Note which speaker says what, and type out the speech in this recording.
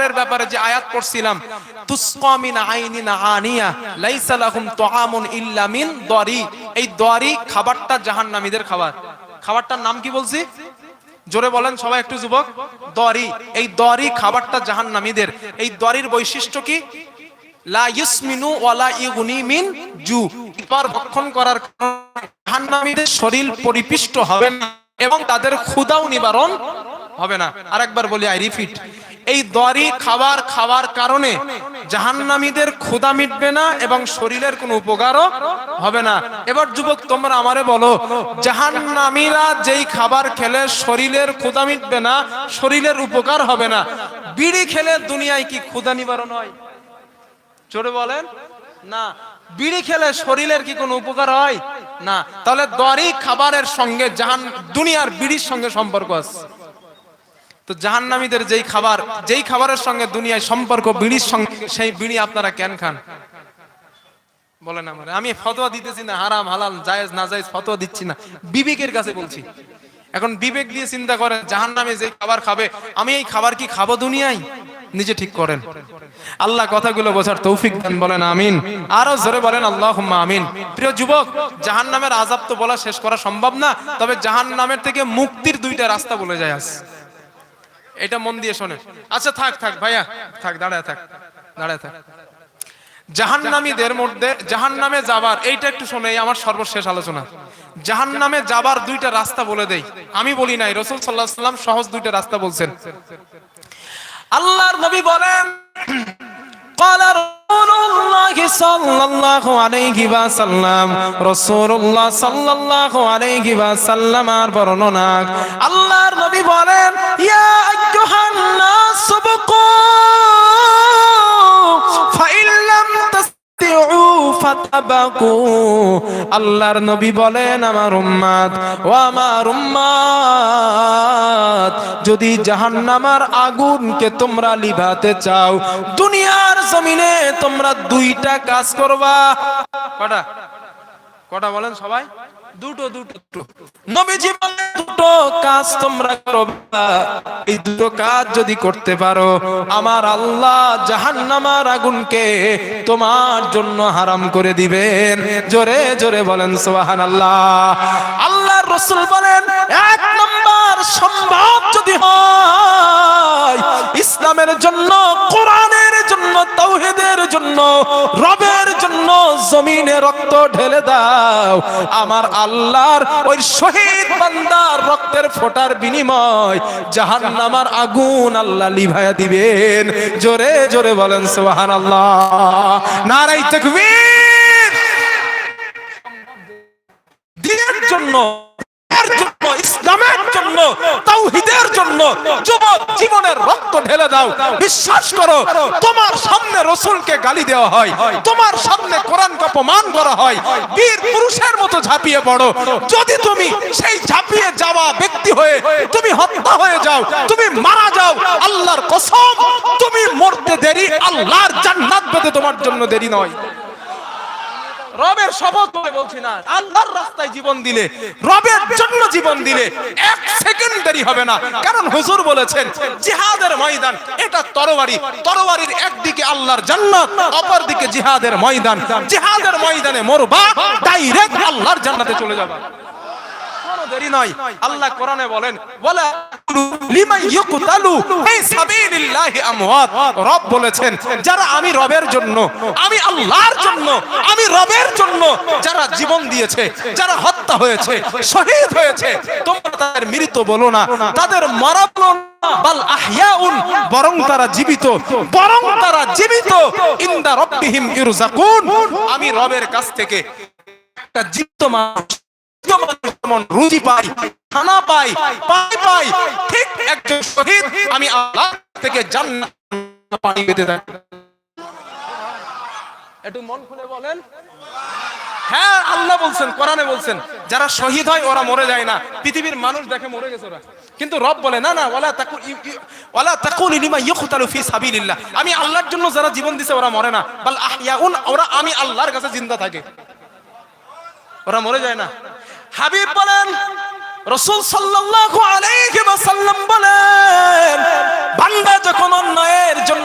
Speaker 1: খাবারের ব্যাপারে যে আয়াত পড়ছিলাম, তুসকা মিন আইনিন আনিয়া লাইসা লাহুম তুআমুন ইল্লা মিন দারি, এই দারি খাবারটা জাহান্নামীদের খাবার। খাবারটার নাম কি বলছি? জোরে বলেন সবাই একটু যুবক। দারি, এই দারি খাবারটা জাহান্নামীদের। এই দারির বৈশিষ্ট্য কি? লা ইসমিনু ওয়ালা ইগুনি মিন জু, একবার ভক্ষণ করার কারণে জাহান্নামীদের শরীর পরিপুষ্ট হবে না এবং তাদের ক্ষুধাও নিবারণ হবে না। আরেকবার বলি, আই রিপিট, এই দারি খাবার খাওয়ার কারণে জাহান্নামীদের ক্ষুধা মিটবে না এবং শরীরের কোনো উপকারও হবে না। এবার যুবক তোমরা আমারে বলো, জাহান্নামীরা যেই খাবার খেলে শরীরের ক্ষুধা মিটবে না, শরীরের উপকার হবে না, বিড়ি খেলে দুনিয়ায় কি ক্ষুধা নিবারণ হয়? জোরে বলেন না। বিড়ি খেলে শরীরের কি কোনো উপকার হয়? না। তাহলে দারি খাবারের সঙ্গে দুনিয়ার বিড়ির সঙ্গে সম্পর্ক আছে। তো জাহান্নামীদের যেই খাবারের সঙ্গে দুনিয়ায় সম্পর্ক বিড়ির সঙ্গে, সেই বিড়ি আপনারা কেন খান বলেন আমারে। আমি ফতোয়া দিতেছি না, হারাম হালাল জায়েজ না জায়েজ ফতোয়া দিচ্ছি না, বিবেকের কাছে বলছি। এখন বিবেক দিয়ে চিন্তা করেন, জাহান্নামে যেই খাবার খাবে, আমি এই খাবার কি খাবো দুনিয়ায়? নিজে ঠিক করেন। আল্লাহ কথাগুলো বোঝার তৌফিক দান, বলেন আমিন। আরো জোরে বলেন আল্লাহুম্মা আমিন। প্রিয় যুবক, জাহান্নামের আযাব তো বলা শেষ করা সম্ভব না, তবে জাহান্নামের থেকে মুক্তির দুইটা রাস্তা বলে যায় আজ, এটা মন দিয়ে শোনেন। আচ্ছা থাক ভাইয়া, দাঁড়ায় থাক। জাহান্নামীদের মধ্যে জাহান্নামে যাবার, এইটা একটু শোনে, আমার সর্বশেষ আলোচনা। জাহান্নামে যাবার দুইটা রাস্তা বলে দেই, আমি বলি নাই, রাসূল সাল্লাল্লাহু আলাইহি ওয়াসাল্লাম সহজ দুইটা রাস্তা বলছেন। আল্লাহর নবী বলেন, ক্বালা রাসূলুল্লাহ সাল্লাল্লাহু আলাইহি ওয়াসাল্লাম, রাসূলুল্লাহ সাল্লাল্লাহু আলাইহি ওয়াসাল্লামের বর্ণনা, আল্লাহর নবী বলেন, ইয়া আইয়ুহান নাস সুবকু ফাইল্লাম তাসতিউ ফাতাবাকু। আল্লাহর নবী বলেন, আমার উম্মত, ও আমার উম্মত, যদি জাহান্নামের আগুনকে তোমরা লিভাতে চাও, দুনিয়ার জমিনে তোমরা দুইটা কাজ করবা। কটা বলেন সবাই? দুটো। নবীজি বলেন, দুটো কাজ তোমরা করবা। এই দুটো কাজ যদি করতে পারো, আমার আল্লাহ জাহান্নামের আগুনকে তোমার জন্য হারাম করে দিবেন। জোরে জোরে বলেন সুবহানাল্লাহ। আল্লাহর রাসূল বলেন, এক নাম্বার সম্ভব যদি হয়, ইসলামের জন্য, কোরআনের জন্য, তাওহীদের জন্য, রবের জন্য জমিনে রক্ত ঢেলে দাও। আমার আল্লাহর ওই শহীদ বান্দার রক্তের ফোঁটার বিনিময় জাহান্নামের আগুন আল্লাহ লিভায়া দিবেন। জোরে জোরে বলেন সুবহানাল্লাহ। নারায়ে তাকবীর। দ্বীনের জন্য, ইসলামের জন্য, তাওহীদের জন্য যুবক জীবনের রক্ত ঢেলে দাও। বিশ্বাস করো, তোমার সামনে রাসূলকে গালি দেওয়া হয়, তোমার সামনে কোরআনকে অপমান করা হয়, বীর পুরুষের মতো ঝাঁপিয়ে পড়ো। যদি তুমি সেই ঝাঁপিয়ে যাওয়া ব্যক্তি হয়ে তুমি হত্যা হয়ে যাও, তুমি মারা যাও, আল্লাহর কসম, তুমি মরতে দেরি, আল্লাহর জান্নাত পেতে তোমার জন্য দেরি নয়। রবের শপথ করে বলছি না, আল্লাহর রাস্তায় জীবন দিলে, রবের জন্য জীবন দিলে এক সেকেন্ড দেরি হবে না। কারণ হুজুর বলেছেন, জিহাদের ময়দান এটা তরবারি, তরবারির একদিকে আল্লাহর জান্নাত, অপর দিকে জিহাদের ময়দান। জিহাদের ময়দানে মরবা, ডাইরেক্ট আল্লাহর জান্নাতে চলে যাবা, কোনো দেরি নয়। আল্লাহ কোরআনে বলেন, ওয়ালা লিমান ইয়ুকতালু ফি সাবিলিল্লাহি আমওয়াত। রব বলেছেন, যারা আমি রবের জন্য, আমি আল্লাহর জন্য, আমি রবের জন্য যারা জীবন দিয়েছে, যারা হত্যা হয়েছে, শহীদ হয়েছে, তোমরা তাদের মৃত বলো না, তাদের মারা বলো না, বাল আহইয়াউন, বরং তারা জীবিত, বরং তারা জীবিত, ইনদা রাব্বিহিম ইরযাকুন। আমি রবের কাছ থেকে একটা জীবিত মানুষ রুজি পাই, খানা পাই, পাই, ঠিক একজন শহীদ আমি আল্লাহ থেকে জান্নাত পানি পেতে থাকি। একটু মন খুলে বলেন। হ্যাঁ, আল্লাহ বলছেন, কোরআনে বলছেন, যারা শহীদ হয় ওরা মরে যায় না। পৃথিবীর মানুষ দেখে মরে গেছে ওরা, কিন্তু রব বলে না, ওয়ালা তাকুল লিমা ইয়ুকতালু ফি সাবিলিল্লাহ, আমি আল্লাহর জন্য যারা জীবন দিছে ওরা মরে না, বাল আহইয়াউন, ওরা আমি আল্লাহর কাছে জিন্দা থাকে, ওরা মরে যায় না। হাবিব বলেন, রাসূল সাল্লাল্লাহু আলাইহি ওয়াসাল্লাম বলেন, বান্দা যখন অন্যায়ের জন্য